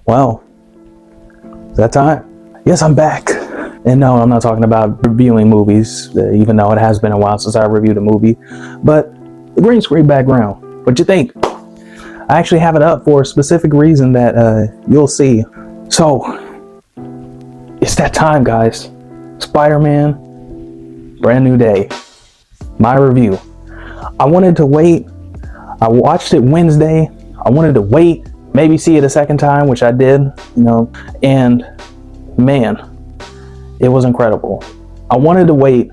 Well, it's that time. Yes, I'm back. And no, I'm not talking about reviewing movies, even though it has been a while since I reviewed a movie. But the green screen background, what you think? I actually have it up for a specific reason that you'll see. So, it's that time, guys. Spider-Man, brand new day. My review. I wanted to wait. I watched it Wednesday. I wanted to wait, maybe see it a second time, which I did, and man, it was incredible. I wanted to wait,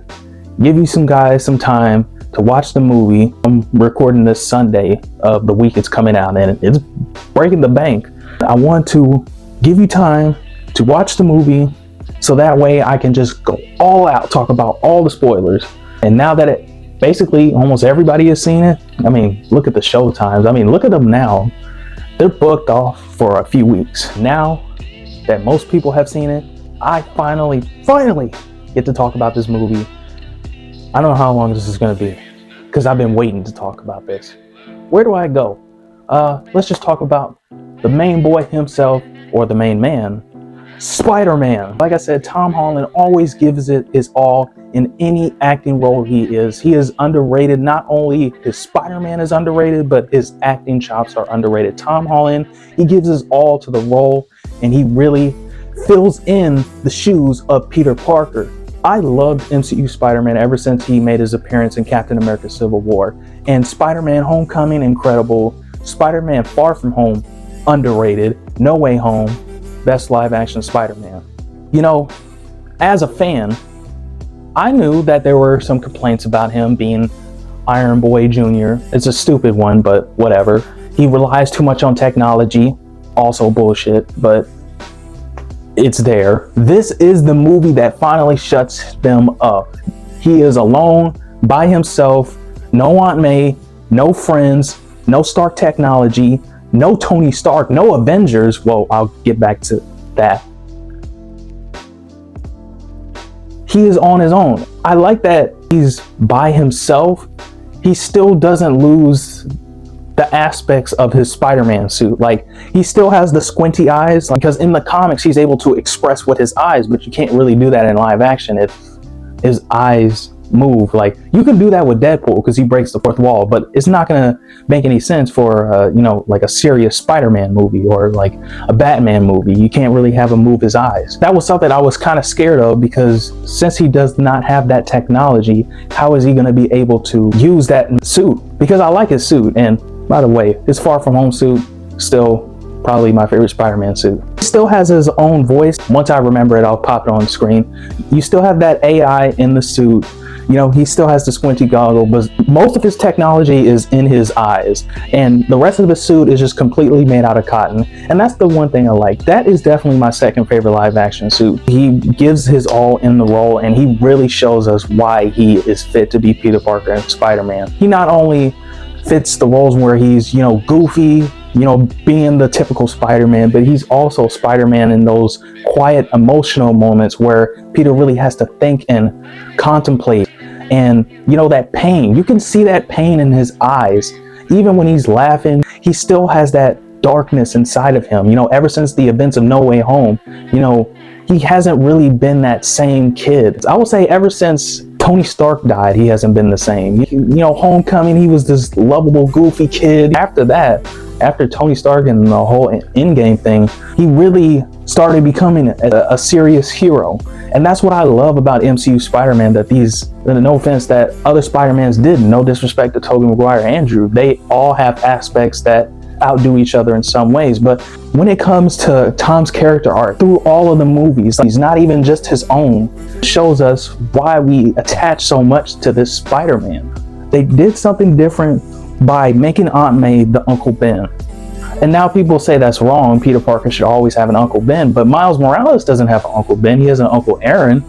give you some guys some time to watch the movie. I'm recording this Sunday of the week it's coming out, and it's breaking the bank. I want to give you time to watch the movie so that way I can just go all out, talk about all the spoilers. And now that basically almost everybody has seen it, I mean, look at the show times. I mean, look at them now. They're booked off for a few weeks. Now that most people have seen it, I finally get to talk about this movie. I don't know how long this is going to be because I've been waiting to talk about this. Where do I go? Let's just talk about the main boy himself, or the main man, Spider-Man. Like I said, Tom Holland always gives it his all in any acting role he is. He is underrated. Not only his Spider-Man is underrated, but his acting chops are underrated. Tom Holland, he gives his all to the role, and he really fills in the shoes of Peter Parker. I loved MCU Spider-Man ever since he made his appearance in Captain America Civil War. And Spider-Man Homecoming, incredible. Spider-Man Far From Home, underrated. No Way Home, best live action Spider-Man. As a fan, I knew that there were some complaints about him being Iron Boy Jr. It's a stupid one, but whatever. He relies too much on technology, also bullshit, but it's there. This is the movie that finally shuts them up. He is alone, by himself, no Aunt May, no friends, no Stark technology, no Tony Stark, no Avengers. Well, I'll get back to that. He is on his own. I like that he's by himself. He still doesn't lose the aspects of his Spider-Man suit. Like, he still has the squinty eyes, because in the comics he's able to express with his eyes, but you can't really do that in live action if his eyes move. Like, you can do that with Deadpool because he breaks the fourth wall, but it's not gonna make any sense for like a serious Spider-Man movie or like a Batman movie. You can't really have him move his eyes. That was something I was kind of scared of, because since he does not have that technology, how is he going to be able to use that suit? Because I like his suit, and by the way, his Far From Home suit, still probably my favorite Spider-Man suit. He still has his own voice. Once I remember it, I'll pop it on screen. You still have that AI in the suit. He still has the squinty goggle, but most of his technology is in his eyes, and the rest of the suit is just completely made out of cotton. And that's the one thing I like. That is definitely my second favorite live action suit. He gives his all in the role, and he really shows us why he is fit to be Peter Parker and Spider-Man. He not only fits the roles where he's, goofy, being the typical Spider-Man, but he's also Spider-Man in those quiet, emotional moments where Peter really has to think and contemplate. And, that pain, you can see that pain in his eyes. Even when he's laughing, he still has that darkness inside of him. Ever since the events of No Way Home, he hasn't really been that same kid. I will say ever since Tony Stark died, he hasn't been the same. Homecoming, he was this lovable, goofy kid. After that, after Tony Stark and the whole Endgame thing, he really started becoming a serious hero. And that's what I love about MCU Spider-Man, that no offense, that other Spider-Mans didn't. No disrespect to Tobey Maguire and Andrew. They all have aspects that outdo each other in some ways. But when it comes to Tom's character arc through all of the movies, he's not even just his own. It shows us why we attach so much to this Spider-Man. They did something different by making Aunt May the Uncle Ben. And now people say that's wrong. Peter Parker should always have an Uncle Ben, but Miles Morales doesn't have an Uncle Ben. He has an Uncle Aaron.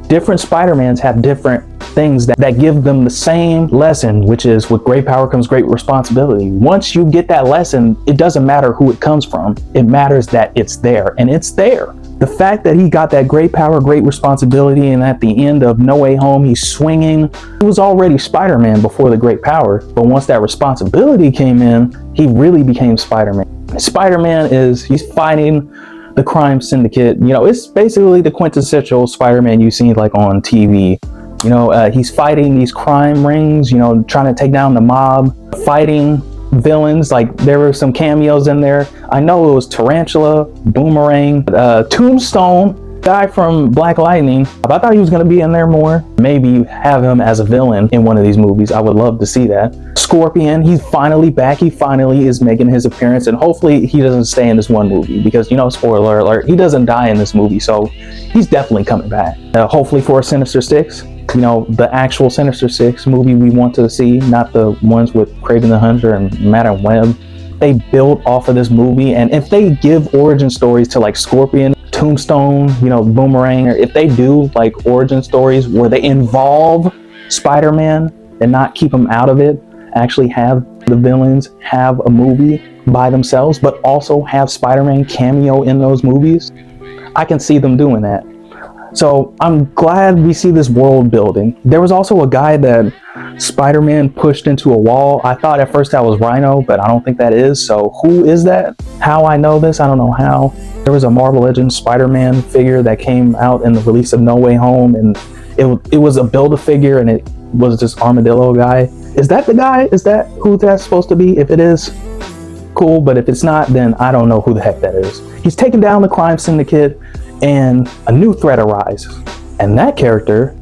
Different Spider-Mans have different things that give them the same lesson, which is with great power comes great responsibility. Once you get that lesson, it doesn't matter who it comes from. It matters that it's there, and it's there. The fact that he got that great power, great responsibility, and at the end of No Way Home, he's swinging. He was already Spider-Man before the great power, but once that responsibility came in, he really became Spider-Man. Spider-Man he's fighting the crime syndicate. You know, it's basically the quintessential Spider-Man you've seen like on TV. You know, he's fighting these crime rings, you know, trying to take down the mob, fighting villains. Like, there were some cameos in there. I know it was Tarantula, Boomerang, Tombstone, guy from Black Lightning. I thought he was going to be in there more. Maybe have him as a villain in one of these movies. I would love to see that. Scorpion, he's finally back. He finally is making his appearance, and hopefully he doesn't stay in this one movie because, you know, spoiler alert, he doesn't die in this movie, so he's definitely coming back. Hopefully for a Sinister Six, you know, the actual Sinister Six movie we want to see, not the ones with Kraven the Hunter and Madam Web. They build off of this movie, and if they give origin stories to like Scorpion, Tombstone, you know, Boomerang, or if they do like origin stories where they involve Spider-Man and not keep him out of it, actually have the villains have a movie by themselves, but also have Spider-Man cameo in those movies, I can see them doing that. So I'm glad we see this world building. There was also a guy that Spider-Man pushed into a wall. I thought at first that was Rhino, but I don't think that is. So who is that? How I know this? I don't know how. There was a Marvel Legends Spider-Man figure that came out in the release of No Way Home, and it was a Build-A-Figure, and it was this armadillo guy. Is that the guy? Is that who that's supposed to be? If it is, cool. But if it's not, then I don't know who the heck that is. He's taking down the crime syndicate, and a new threat arises, and that character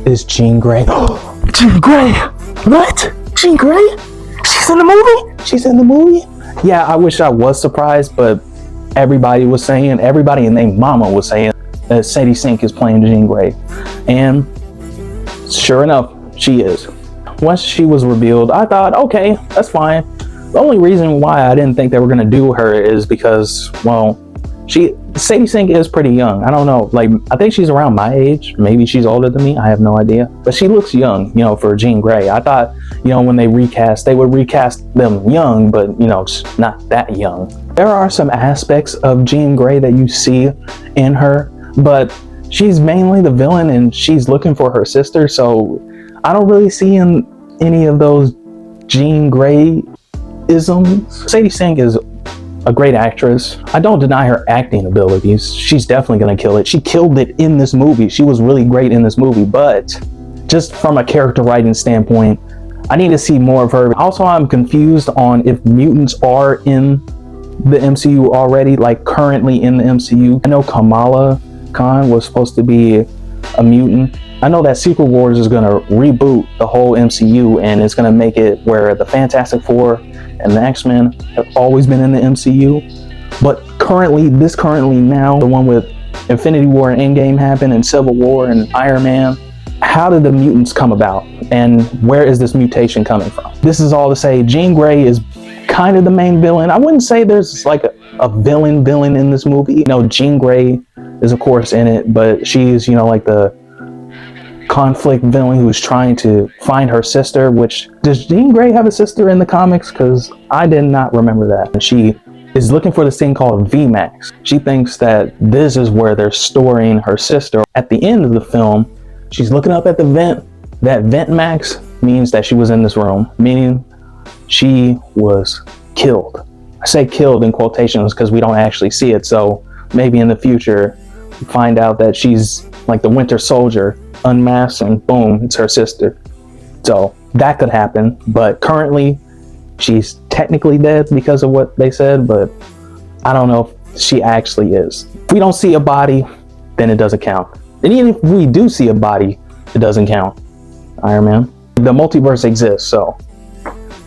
is Jean Grey. Jean Grey! What? Jean Grey? She's in the movie? She's in the movie? Yeah, I wish I was surprised, but everybody was saying, everybody and their mama was saying that Sadie Sink is playing Jean Grey, and sure enough, she is. Once she was revealed, I thought, okay, that's fine. The only reason why I didn't think they were gonna do her is because, well, Sadie Sink is pretty young. I don't know, like, I think she's around my age. Maybe she's older than me, I have no idea. But she looks young, you know, for Jean Grey. I thought, you know, when they would recast them young, but, you know, not that young. There are some aspects of Jean Grey that you see in her, but she's mainly the villain and she's looking for her sister, so I don't really see in any of those Jean Grey-isms. Sadie Sink is a great actress. I don't deny her acting abilities. She's definitely gonna kill it. She killed it in this movie. She was really great in this movie, but just from a character writing standpoint, I need to see more of her. Also, I'm confused on if mutants are in the MCU already, like currently in the MCU. I know Kamala Khan was supposed to be a mutant. I know that Secret Wars is gonna reboot the whole MCU, and it's gonna make it where the Fantastic Four and the X-Men have always been in the MCU, but currently now, the one with Infinity War and Endgame happened, and Civil War and Iron Man, how did the mutants come about, and where is this mutation coming from? This is all to say Jean Grey is kind of the main villain. I wouldn't say there's like a villain in this movie. You know, Jean Grey is of course in it, but she's, you know, like the conflict villain who's trying to find her sister. Which, does Jean Grey have a sister in the comics? Because I did not remember that. And she is looking for this thing called VMAX. She thinks that this is where they're storing her sister. At the end of the film, she's looking up at the vent. That vent max means that she was in this room, meaning she was killed. I say killed in quotations because we don't actually see it, so maybe in the future we find out that she's like the Winter Soldier, unmasked, and boom, it's her sister. So that could happen, but currently she's technically dead because of what they said, but I don't know if she actually is. If we don't see a body, then it doesn't count. And even if we do see a body, it doesn't count. Iron Man. The multiverse exists, so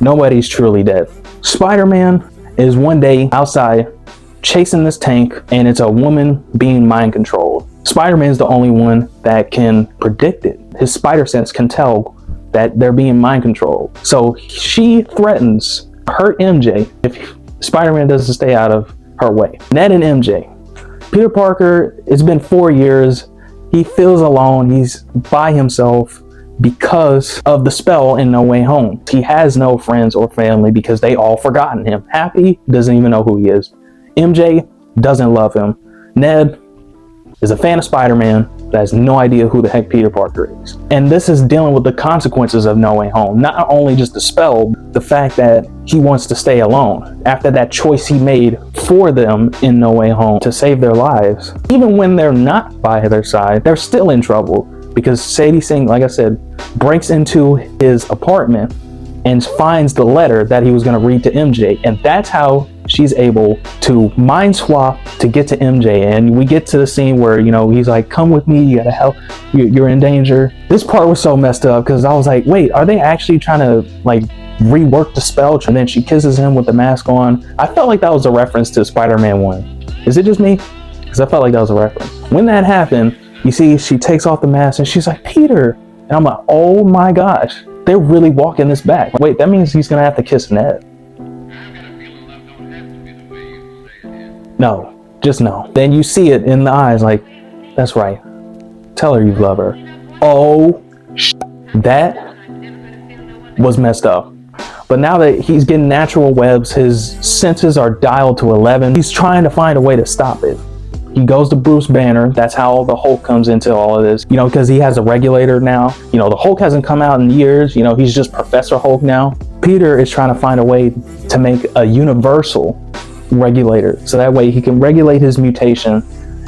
nobody's truly dead. Spider-Man is one day outside chasing this tank, and it's a woman being mind controlled. Spider-Man is the only one that can predict it. His spider sense can tell that they're being mind controlled. So she threatens hurt MJ if Spider-Man doesn't stay out of her way. Ned and MJ. Peter Parker, it's been 4 years. He feels alone. He's by himself because of the spell in No Way Home. He has no friends or family because they all forgotten him. Happy doesn't even know who he is. MJ doesn't love him. Ned is a fan of Spider-Man. that has no idea who the heck Peter Parker is. And this is dealing with the consequences of No Way Home. Not only just the spell, the fact that he wants to stay alone after that choice he made for them in No Way Home to save their lives. Even when they're not by their side, they're still in trouble because Sadie Singh, like I said, breaks into his apartment and finds the letter that he was going to read to MJ. And that's how she's able to mind swap to get to MJ. And we get to the scene where, you know, he's like, come with me, you gotta help, you're in danger. This part was so messed up because I was like, wait, are they actually trying to like rework the spell? And then she kisses him with the mask on. I felt like that was a reference to Spider-Man 1. Is it just me? Because I felt like that was a reference. When that happened, you see she takes off the mask and she's like, Peter. And I'm like, oh my gosh, they're really walking this back. Wait, that means he's gonna have to kiss Ned. No, just no. Then you see it in the eyes like, that's right. Tell her you love her. Oh, that was messed up. But now that he's getting natural webs, his senses are dialed to 11. He's trying to find a way to stop it. He goes to Bruce Banner. That's how the Hulk comes into all of this, you know, because he has a regulator now. You know, the Hulk hasn't come out in years. You know, he's just Professor Hulk now. Peter is trying to find a way to make a universal regulator so that way he can regulate his mutation,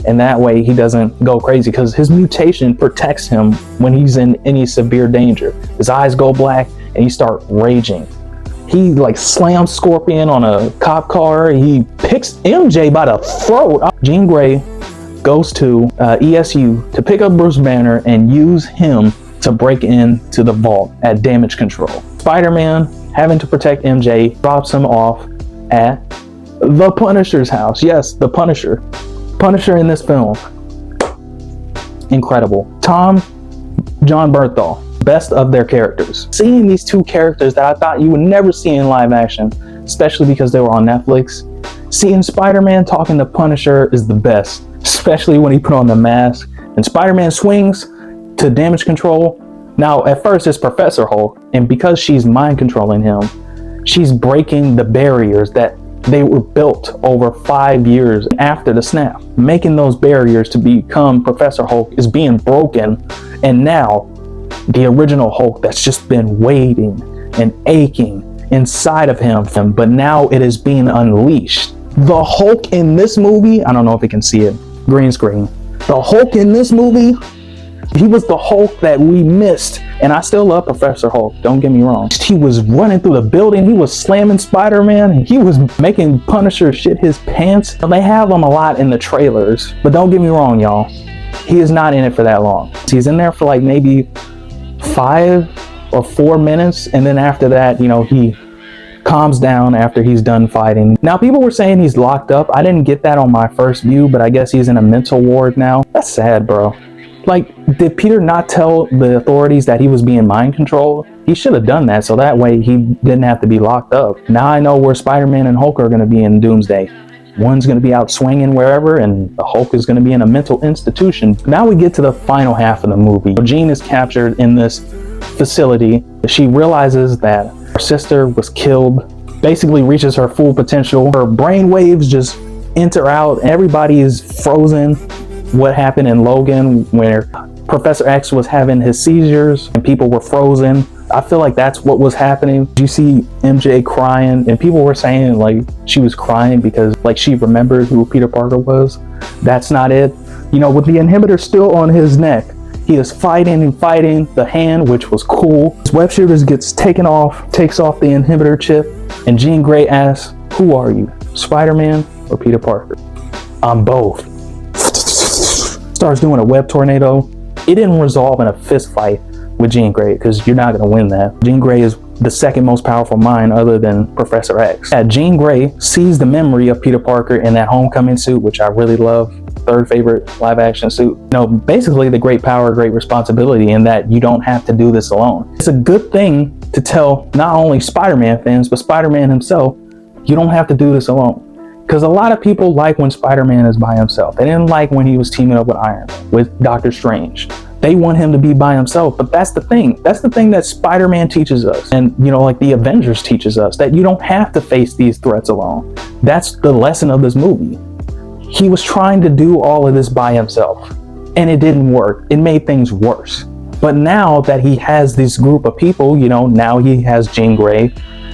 and that way he doesn't go crazy because his mutation protects him when he's in any severe danger. His eyes go black and he start raging. He like slams Scorpion on a cop car. He picks MJ by the throat. Jean Grey goes to ESU to pick up Bruce Banner and use him to break into the vault at damage control. Spider-Man, having to protect MJ, drops him off at the Punisher's house. Yes, the Punisher. Punisher in this film. Incredible. Tom, John Bernthal. Best of their characters. Seeing these two characters that I thought you would never see in live action, especially because they were on Netflix. Seeing Spider-Man talking to Punisher is the best, especially when he put on the mask and Spider-Man swings to damage control. Now, at first it's Professor Hulk, and because she's mind controlling him, she's breaking the barriers that they were built over 5 years after the snap. Making those barriers to become Professor Hulk is being broken, and now the original Hulk that's just been waiting and aching inside of him, but now it is being unleashed. The Hulk in this movie, I don't know if you can see it, green screen. The Hulk in this movie, he was the Hulk that we missed. And I still love Professor Hulk, don't get me wrong. He was running through the building, he was slamming Spider-Man, he was making Punisher shit his pants. They have him a lot in the trailers, but don't get me wrong, y'all. He is not in it for that long. He's in there for like maybe 5 or 4 minutes, and then after that, you know, he calms down after he's done fighting. Now, people were saying he's locked up. I didn't get that on my first view, but I guess he's in a mental ward now. That's sad, bro. Like, did Peter not tell the authorities that he was being mind controlled? He should have done that so that way he didn't have to be locked up. Now I know where Spider-Man and Hulk are going to be in Doomsday. One's going to be out swinging wherever, and the Hulk is going to be in a mental institution. Now we get to the final half of the movie. Jean is captured in this facility. She realizes that her sister was killed, basically reaches her full potential. Her brain waves just enter out. Everybody is frozen. What happened in Logan where Professor X was having his seizures and people were frozen. I feel like that's what was happening. You see MJ crying, and people were saying like she was crying because like she remembered who Peter Parker was. That's not it. You know, with the inhibitor still on his neck, he is fighting and fighting the hand, which was cool. His web shooters gets taken off, takes off the inhibitor chip, and Jean Grey asks, "Who are you, Spider-Man or Peter Parker?" "I'm both." Starts doing a web tornado. It didn't resolve in a fist fight with Jean Grey because you're not going to win that. Jean Grey is the second most powerful mind other than Professor X. Jean Grey sees the memory of Peter Parker in that homecoming suit, which I really love. Third favorite live action suit. You know, basically the great power, great responsibility, in that you don't have to do this alone. It's a good thing to tell not only Spider-Man fans, but Spider-Man himself, you don't have to do this alone. Because a lot of people like when Spider-Man is by himself. They didn't like when he was teaming up with Iron Man, with Doctor Strange. They want him to be by himself, but that's the thing. That's the thing that Spider-Man teaches us. And, you know, like the Avengers teaches us, that you don't have to face these threats alone. That's the lesson of this movie. He was trying to do all of this by himself. and it didn't work. It made things worse. But now that he has this group of people, you know, now he has Jean Grey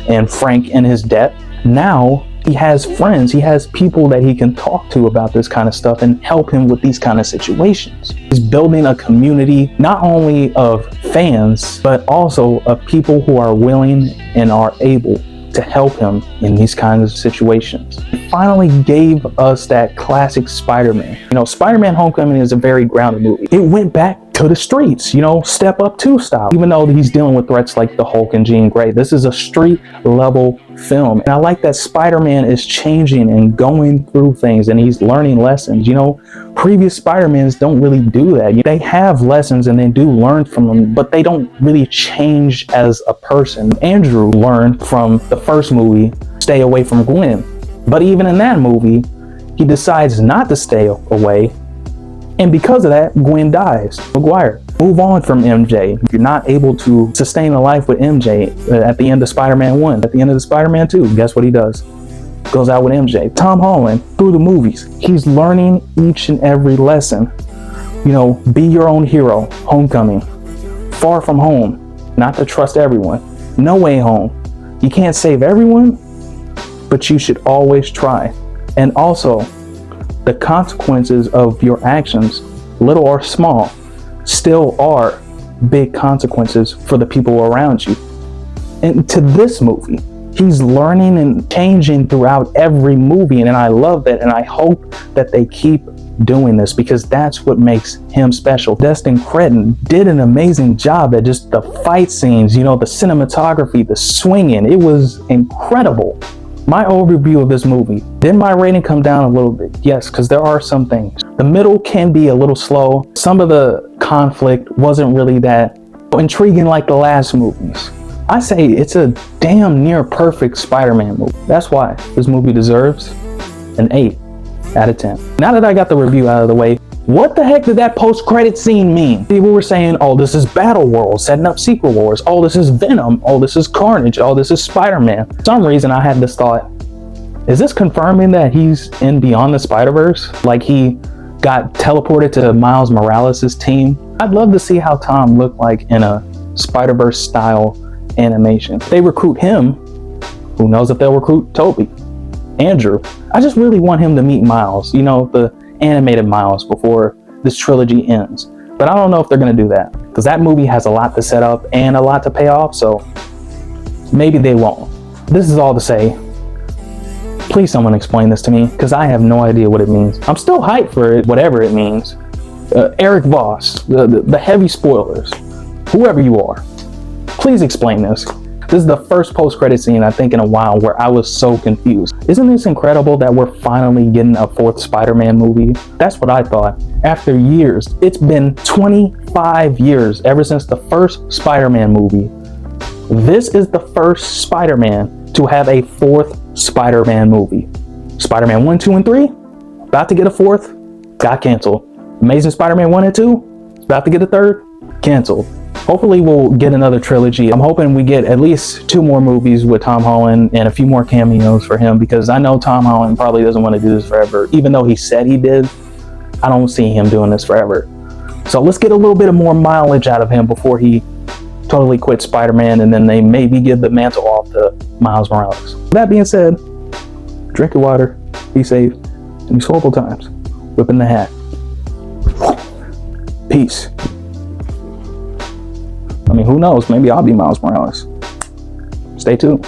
and Frank in his debt. Now he has friends, he has people that he can talk to about this kind of stuff and help him with these kind of situations. He's building a community not only of fans, but also of people who are willing and are able to help him in these kinds of situations. He finally gave us that classic Spider-Man. You know, Spider-Man Homecoming is a very grounded movie. It went back to the streets, you know, Step Up 2 style. Even though he's dealing with threats like the Hulk and Jean Grey, this is a street level film. And I like that Spider-Man is changing and going through things and he's learning lessons. You know, previous Spider-Mans don't really do that. They have lessons and they do learn from them, but they don't really change as a person. Andrew learned from the first movie, stay away from Gwen. But even in that movie, he decides not to stay away. And because of that, Gwen dies. McGuire, move on from MJ. You're not able to sustain a life with MJ at the end of Spider-Man 1. At the end of the Spider-Man 2, guess what he does? Goes out with MJ. Tom Holland, through the movies, he's learning each and every lesson. You know, be your own hero. Homecoming. Far From Home. Not to trust everyone. No Way Home. You can't save everyone, but you should always try. And also, the consequences of your actions, little or small, still are big consequences for the people around you. And to this movie, he's learning and changing throughout every movie, and I love that, and I hope that they keep doing this because that's what makes him special. Destin Cretton did an amazing job at just the fight scenes, you know, the cinematography, the swinging. It was incredible. My overview of this movie, did my rating come down a little bit? Yes, because there are some things. The middle can be a little slow. Some of the conflict wasn't really that intriguing like the last movies. I say it's a damn near perfect Spider-Man movie. That's why this movie deserves an 8 out of 10. Now that I got the review out of the way, what the heck did that post-credit scene mean? People were saying, oh, this is Battle World, setting up Secret Wars. Oh, this is Venom. Oh, this is Carnage. Oh, this is Spider-Man. For some reason, I had this thought, is this confirming that he's in Beyond the Spider-Verse? Like he got teleported to Miles Morales' team? I'd love to see how Tom looked like in a Spider-Verse style animation. If they recruit him, who knows if they'll recruit Toby, Andrew. I just really want him to meet Miles, you know, the animated Miles before this trilogy ends. But I don't know if they're going to do that because that movie has a lot to set up and a lot to pay off, so maybe they won't. This is all to say, please someone explain this to me because I have no idea what it means. I'm still hyped for it, whatever it means. Eric Voss, the heavy spoilers, whoever you are, please explain this. This is the first post-credit scene I think in a while where I was so confused. Isn't this incredible that we're finally getting a 4th Spider-Man movie? That's what I thought. After years, it's been 25 years ever since the first Spider-Man movie. This is the first Spider-Man to have a 4th Spider-Man movie. Spider-Man 1, 2, and 3, about to get a 4th, got canceled. Amazing Spider-Man 1 and 2, about to get a 3rd, canceled. Hopefully we'll get another trilogy. I'm hoping we get at least 2 more movies with Tom Holland and a few more cameos for him because I know Tom Holland probably doesn't want to do this forever. Even though he said he did, I don't see him doing this forever. So let's get a little bit of more mileage out of him before he totally quits Spider-Man and then they maybe give the mantle off to Miles Morales. That being said, drink your water, be safe, in these horrible times. Whipping the hat. Peace. I mean, who knows? Maybe I'll be Miles Morales. Stay tuned.